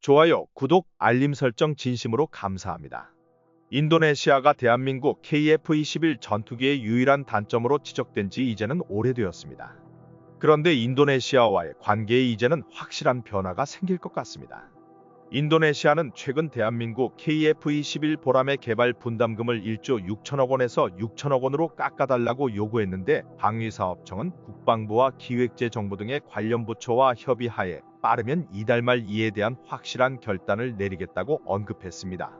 좋아요, 구독, 알림 설정 진심으로 감사합니다. 인도네시아가 대한민국 KF-21 전투기의 유일한 단점으로 지적된 지 이제는 오래되었습니다. 그런데 인도네시아와의 관계에 이제는 확실한 변화가 생길 것 같습니다. 인도네시아는 최근 대한민국 KF-21 보람의 개발 분담금을 1조 6천억 원에서 6천억 원으로 깎아달라고 요구했는데 방위사업청은 국방부와 기획재정부 등의 관련 부처와 협의하에 빠르면 이달 말 이에 대한 확실한 결단을 내리겠다고 언급했습니다.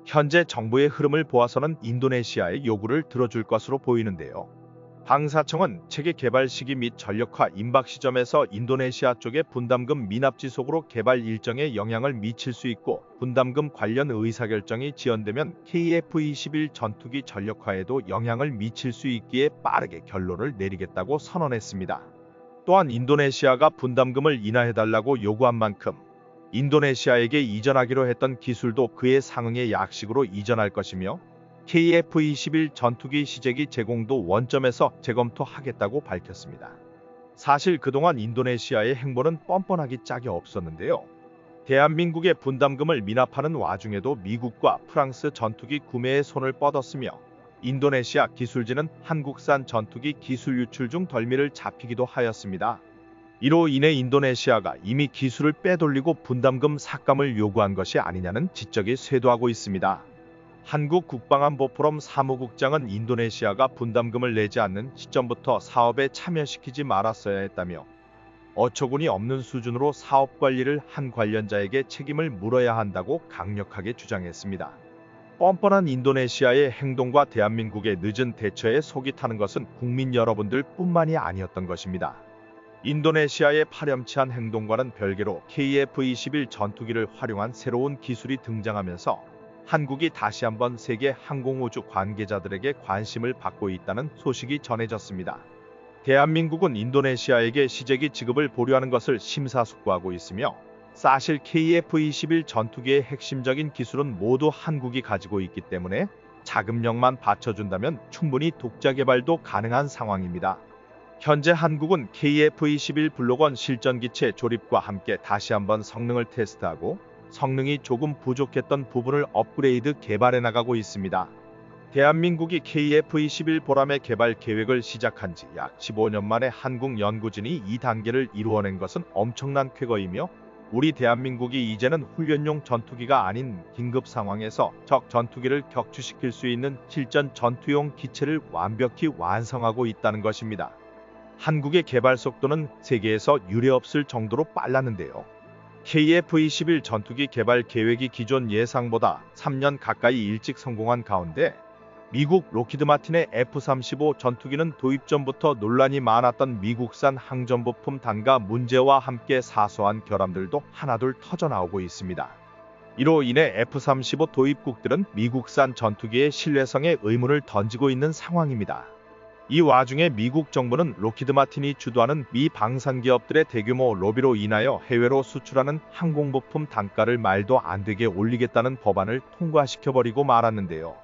현재 정부의 흐름을 보아서는 인도네시아의 요구를 들어줄 것으로 보이는데요. 방사청은 체계 개발 시기 및 전력화 임박 시점에서 인도네시아 쪽의 분담금 미납 지속으로 개발 일정에 영향을 미칠 수 있고 분담금 관련 의사결정이 지연되면 KF-21 전투기 전력화에도 영향을 미칠 수 있기에 빠르게 결론을 내리겠다고 선언했습니다. 또한 인도네시아가 분담금을 인하해달라고 요구한 만큼 인도네시아에게 이전하기로 했던 기술도 그에 상응의 약식으로 이전할 것이며 KF-21 전투기 시제기 제공도 원점에서 재검토하겠다고 밝혔습니다. 사실 그동안 인도네시아의 행보는 뻔뻔하기 짝이 없었는데요. 대한민국의 분담금을 미납하는 와중에도 미국과 프랑스 전투기 구매에 손을 뻗었으며 인도네시아 기술진은 한국산 전투기 기술 유출 중 덜미를 잡히기도 하였습니다. 이로 인해 인도네시아가 이미 기술을 빼돌리고 분담금 삭감을 요구한 것이 아니냐는 지적이 쇄도하고 있습니다. 한국 국방안보포럼 사무국장은 인도네시아가 분담금을 내지 않는 시점부터 사업에 참여시키지 말았어야 했다며 어처구니 없는 수준으로 사업 관리를 한 관련자에게 책임을 물어야 한다고 강력하게 주장했습니다. 뻔뻔한 인도네시아의 행동과 대한민국의 늦은 대처에 속이 타는 것은 국민 여러분들 뿐만이 아니었던 것입니다. 인도네시아의 파렴치한 행동과는 별개로 KF-21 전투기를 활용한 새로운 기술이 등장하면서 한국이 다시 한번 세계 항공우주 관계자들에게 관심을 받고 있다는 소식이 전해졌습니다. 대한민국은 인도네시아에게 시제기 지급을 보류하는 것을 심사숙고하고 있으며 사실 KF-21 전투기의 핵심적인 기술은 모두 한국이 가지고 있기 때문에 자금력만 받쳐준다면 충분히 독자 개발도 가능한 상황입니다. 현재 한국은 KF-21 블록1 실전기체 조립과 함께 다시 한번 성능을 테스트하고 성능이 조금 부족했던 부분을 업그레이드 개발해 나가고 있습니다. 대한민국이 KF-21 보람의 개발 계획을 시작한 지 약 15년 만에 한국 연구진이 이 단계를 이루어낸 것은 엄청난 쾌거이며 우리 대한민국이 이제는 훈련용 전투기가 아닌 긴급 상황에서 적 전투기를 격추시킬 수 있는 실전 전투용 기체를 완벽히 완성하고 있다는 것입니다. 한국의 개발 속도는 세계에서 유례없을 정도로 빨랐는데요. KF-21 전투기 개발 계획이 기존 예상보다 3년 가까이 일찍 성공한 가운데 미국 로키드 마틴의 F-35 전투기는 도입 전부터 논란이 많았던 미국산 항전부품 단가 문제와 함께 사소한 결함들도 하나둘 터져나오고 있습니다. 이로 인해 F-35 도입국들은 미국산 전투기의 신뢰성에 의문을 던지고 있는 상황입니다. 이 와중에 미국 정부는 로키드 마틴이 주도하는 미 방산 기업들의 대규모 로비로 인하여 해외로 수출하는 항공부품 단가를 말도 안 되게 올리겠다는 법안을 통과시켜버리고 말았는데요.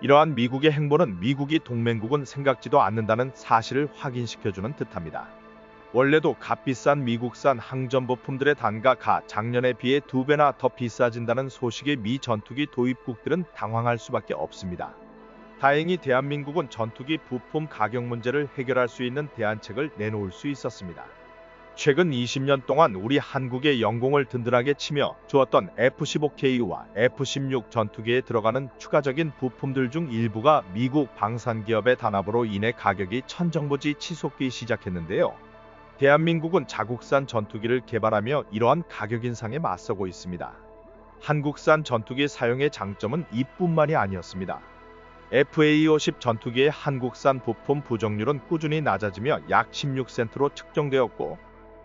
이러한 미국의 행보는 미국이 동맹국은 생각지도 않는다는 사실을 확인시켜주는 듯합니다. 원래도 값비싼 미국산 항전부품들의 단가가 작년에 비해 2배나 더 비싸진다는 소식에 미 전투기 도입국들은 당황할 수밖에 없습니다. 다행히 대한민국은 전투기 부품 가격 문제를 해결할 수 있는 대안책을 내놓을 수 있었습니다. 최근 20년 동안 우리 한국의 영공을 든든하게 치며 주었던 F-15K와 F-16 전투기에 들어가는 추가적인 부품들 중 일부가 미국 방산기업의 단합으로 인해 가격이 천정부지 치솟기 시작했는데요. 대한민국은 자국산 전투기를 개발하며 이러한 가격 인상에 맞서고 있습니다. 한국산 전투기 사용의 장점은 이뿐만이 아니었습니다. FA-50 전투기의 한국산 부품 부족률은 꾸준히 낮아지며 약 16센트로 측정되었고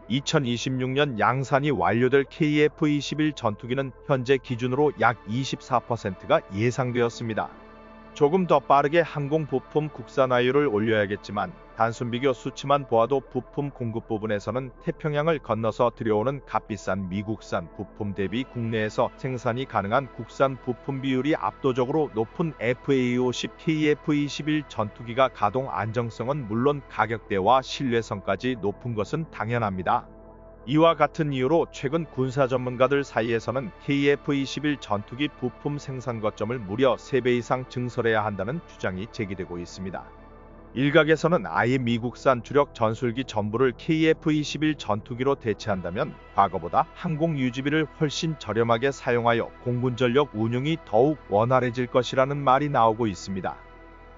2026년 양산이 완료될 KF-21 전투기는 현재 기준으로 약 24%가 예상되었습니다. 조금 더 빠르게 항공 부품 국산화율을 올려야겠지만 단순 비교 수치만 보아도 부품 공급 부분에서는 태평양을 건너서 들여오는 값비싼 미국산 부품 대비 국내에서 생산이 가능한 국산 부품 비율이 압도적으로 높은 FA-50 KF-21 전투기가 가동 안정성은 물론 가격대와 신뢰성까지 높은 것은 당연합니다. 이와 같은 이유로 최근 군사 전문가들 사이에서는 KF-21 전투기 부품 생산 거점을 무려 3배 이상 증설해야 한다는 주장이 제기되고 있습니다. 일각에서는 아예 미국산 주력 전술기 전부를 KF-21 전투기로 대체한다면 과거보다 항공 유지비를 훨씬 저렴하게 사용하여 공군 전력 운용이 더욱 원활해질 것이라는 말이 나오고 있습니다.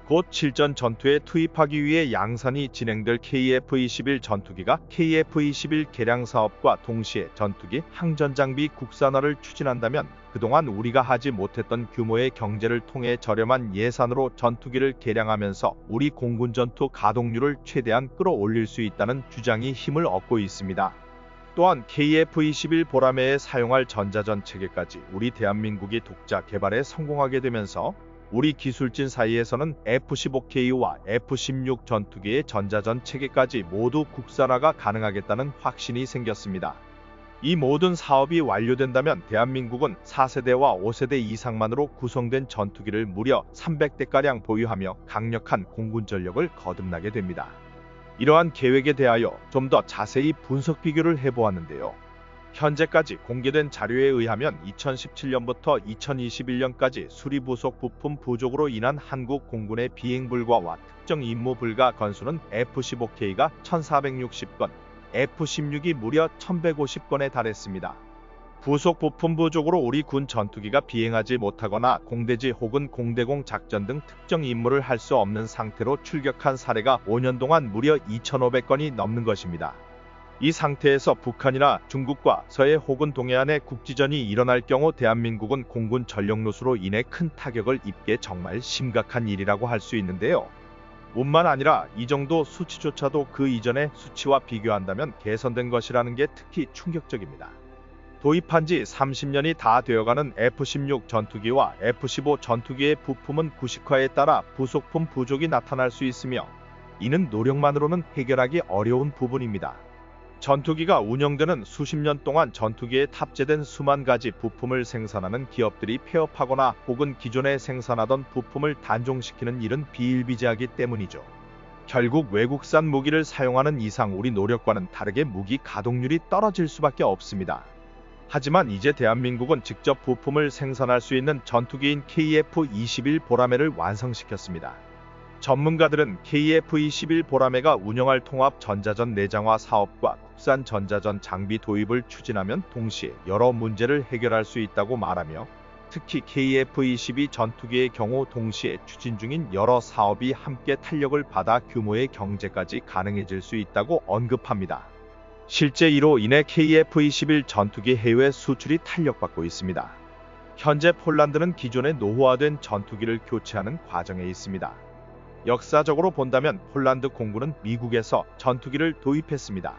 곧 실전 전투에 투입하기 위해 양산이 진행될 KF-21 전투기가 KF-21 개량 사업과 동시에 전투기 항전장비 국산화를 추진한다면 그동안 우리가 하지 못했던 규모의 경제를 통해 저렴한 예산으로 전투기를 개량하면서 우리 공군 전투 가동률을 최대한 끌어올릴 수 있다는 주장이 힘을 얻고 있습니다. 또한 KF-21 보라매에 사용할 전자전 체계까지 우리 대한민국이 독자 개발에 성공하게 되면서 우리 기술진 사이에서는 F-15K와 F-16 전투기의 전자전 체계까지 모두 국산화가 가능하겠다는 확신이 생겼습니다. 이 모든 사업이 완료된다면 대한민국은 4세대와 5세대 이상만으로 구성된 전투기를 무려 300대가량 보유하며 강력한 공군 전력을 거듭나게 됩니다. 이러한 계획에 대하여 좀 더 자세히 분석 비교를 해보았는데요. 현재까지 공개된 자료에 의하면 2017년부터 2021년까지 수리부속 부품 부족으로 인한 한국 공군의 비행 불과와 특정 임무 불가 건수는 F-15K가 1460건, F-16이 무려 1150건에 달했습니다. 부속 부품 부족으로 우리 군 전투기가 비행하지 못하거나 공대지 혹은 공대공 작전 등 특정 임무를 할 수 없는 상태로 출격한 사례가 5년 동안 무려 2500건이 넘는 것입니다. 이 상태에서 북한이나 중국과 서해 혹은 동해안의 국지전이 일어날 경우 대한민국은 공군 전력누수로 인해 큰 타격을 입게 정말 심각한 일이라고 할 수 있는데요. 뿐만 아니라 이 정도 수치조차도 그 이전의 수치와 비교한다면 개선된 것이라는 게 특히 충격적입니다. 도입한 지 30년이 다 되어가는 F-16 전투기와 F-15 전투기의 부품은 구식화에 따라 부속품 부족이 나타날 수 있으며 이는 노력만으로는 해결하기 어려운 부분입니다. 전투기가 운영되는 수십 년 동안 전투기에 탑재된 수만 가지 부품을 생산하는 기업들이 폐업하거나 혹은 기존에 생산하던 부품을 단종시키는 일은 비일비재하기 때문이죠. 결국 외국산 무기를 사용하는 이상 우리 노력과는 다르게 무기 가동률이 떨어질 수밖에 없습니다. 하지만 이제 대한민국은 직접 부품을 생산할 수 있는 전투기인 KF-21 보라매를 완성시켰습니다. 전문가들은 KF-21 보라매가 운영할 통합 전자전 내장화 사업과 국산 전자전 장비 도입을 추진하면 동시에 여러 문제를 해결할 수 있다고 말하며 특히 KF-22 전투기의 경우 동시에 추진 중인 여러 사업이 함께 탄력을 받아 규모의 경제까지 가능해질 수 있다고 언급합니다. 실제 이로 인해 KF-21 전투기 해외 수출이 탄력받고 있습니다. 현재 폴란드는 기존의 노후화된 전투기를 교체하는 과정에 있습니다. 역사적으로 본다면 폴란드 공군은 미국에서 전투기를 도입했습니다.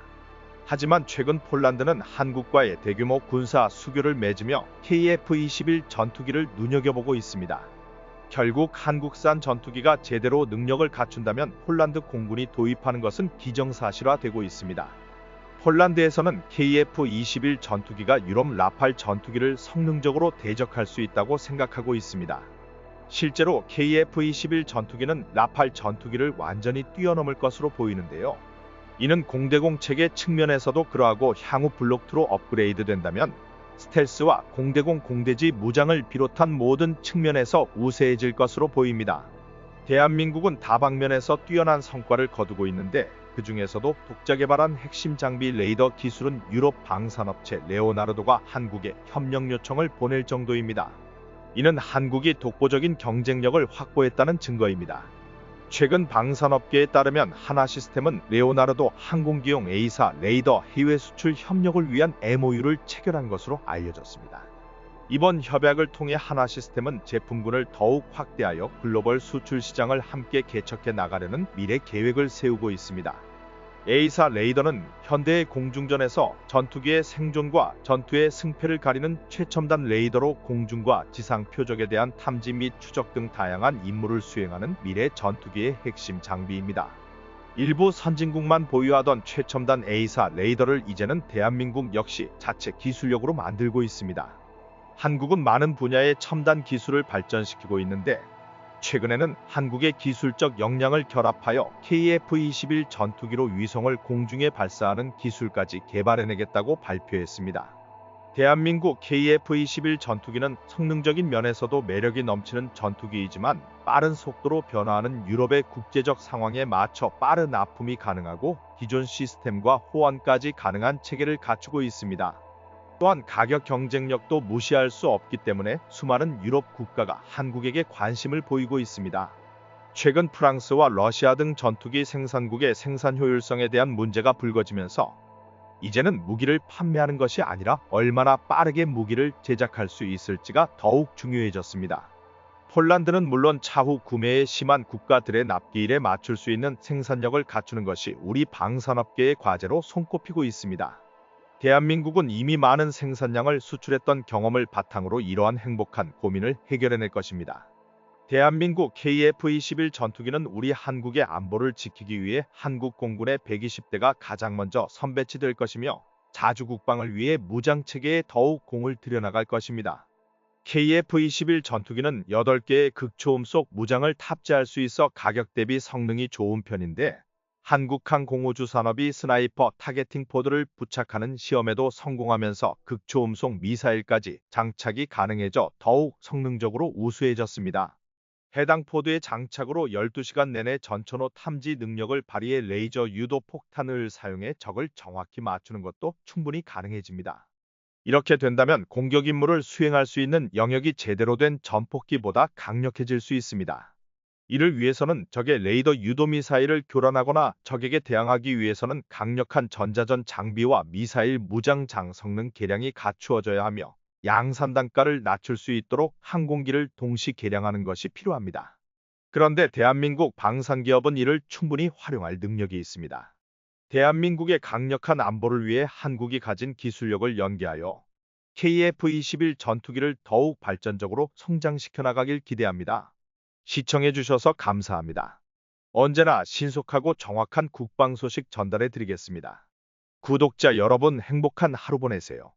하지만 최근 폴란드는 한국과의 대규모 군사 수교를 맺으며 KF-21 전투기를 눈여겨보고 있습니다. 결국 한국산 전투기가 제대로 능력을 갖춘다면 폴란드 공군이 도입하는 것은 기정사실화되고 있습니다. 폴란드에서는 KF-21 전투기가 유럽 라팔 전투기를 성능적으로 대적할 수 있다고 생각하고 있습니다. 실제로 KF-21 전투기는 라팔 전투기를 완전히 뛰어넘을 것으로 보이는데요. 이는 공대공 체계 측면에서도 그러하고 향후 블록2로 업그레이드 된다면 스텔스와 공대공 공대지 무장을 비롯한 모든 측면에서 우세해질 것으로 보입니다. 대한민국은 다방면에서 뛰어난 성과를 거두고 있는데 그 중에서도 독자 개발한 핵심 장비 레이더 기술은 유럽 방산업체 레오나르도가 한국에 협력 요청을 보낼 정도입니다. 이는 한국이 독보적인 경쟁력을 확보했다는 증거입니다. 최근 방산업계에 따르면 하나시스템은 레오나르도 항공기용 A사 레이더 해외 수출 협력을 위한 MOU를 체결한 것으로 알려졌습니다. 이번 협약을 통해 하나시스템은 제품군을 더욱 확대하여 글로벌 수출 시장을 함께 개척해 나가려는 미래 계획을 세우고 있습니다. A사 레이더는 현대의 공중전에서 전투기의 생존과 전투의 승패를 가리는 최첨단 레이더로 공중과 지상 표적에 대한 탐지 및 추적 등 다양한 임무를 수행하는 미래 전투기의 핵심 장비입니다. 일부 선진국만 보유하던 최첨단 A사 레이더를 이제는 대한민국 역시 자체 기술력으로 만들고 있습니다. 한국은 많은 분야의 첨단 기술을 발전시키고 있는데 최근에는 한국의 기술적 역량을 결합하여 KF-21 전투기로 위성을 공중에 발사하는 기술까지 개발해내겠다고 발표했습니다. 대한민국 KF-21 전투기는 성능적인 면에서도 매력이 넘치는 전투기이지만 빠른 속도로 변화하는 유럽의 국제적 상황에 맞춰 빠른 납품이 가능하고 기존 시스템과 호환까지 가능한 체계를 갖추고 있습니다. 또한 가격 경쟁력도 무시할 수 없기 때문에 수많은 유럽 국가가 한국에게 관심을 보이고 있습니다. 최근 프랑스와 러시아 등 전투기 생산국의 생산 효율성에 대한 문제가 불거지면서 이제는 무기를 판매하는 것이 아니라 얼마나 빠르게 무기를 제작할 수 있을지가 더욱 중요해졌습니다. 폴란드는 물론 차후 구매에 심한 국가들의 납기일에 맞출 수 있는 생산력을 갖추는 것이 우리 방산업계의 과제로 손꼽히고 있습니다. 대한민국은 이미 많은 생산량을 수출했던 경험을 바탕으로 이러한 행복한 고민을 해결해낼 것입니다. 대한민국 KF-21 전투기는 우리 한국의 안보를 지키기 위해 한국 공군의 120대가 가장 먼저 선배치될 것이며 자주 국방을 위해 무장체계에 더욱 공을 들여나갈 것입니다. KF-21 전투기는 8개의 극초음속 무장을 탑재할 수 있어 가격 대비 성능이 좋은 편인데 한국항공우주 산업이 스나이퍼 타겟팅 포드를 부착하는 시험에도 성공하면서 극초음속 미사일까지 장착이 가능해져 더욱 성능적으로 우수해졌습니다. 해당 포드의 장착으로 12시간 내내 전천후 탐지 능력을 발휘해 레이저 유도 폭탄을 사용해 적을 정확히 맞추는 것도 충분히 가능해집니다. 이렇게 된다면 공격 임무를 수행할 수 있는 영역이 제대로 된 전폭기보다 강력해질 수 있습니다. 이를 위해서는 적의 레이더 유도 미사일을 교란하거나 적에게 대항하기 위해서는 강력한 전자전 장비와 미사일 무장장 성능 개량이 갖추어져야 하며 양산 단가를 낮출 수 있도록 항공기를 동시 개량하는 것이 필요합니다. 그런데 대한민국 방산기업은 이를 충분히 활용할 능력이 있습니다. 대한민국의 강력한 안보를 위해 한국이 가진 기술력을 연계하여 KF-21 전투기를 더욱 발전적으로 성장시켜 나가길 기대합니다. 시청해주셔서 감사합니다. 언제나 신속하고 정확한 국방 소식 전달해 드리겠습니다. 구독자 여러분 행복한 하루 보내세요.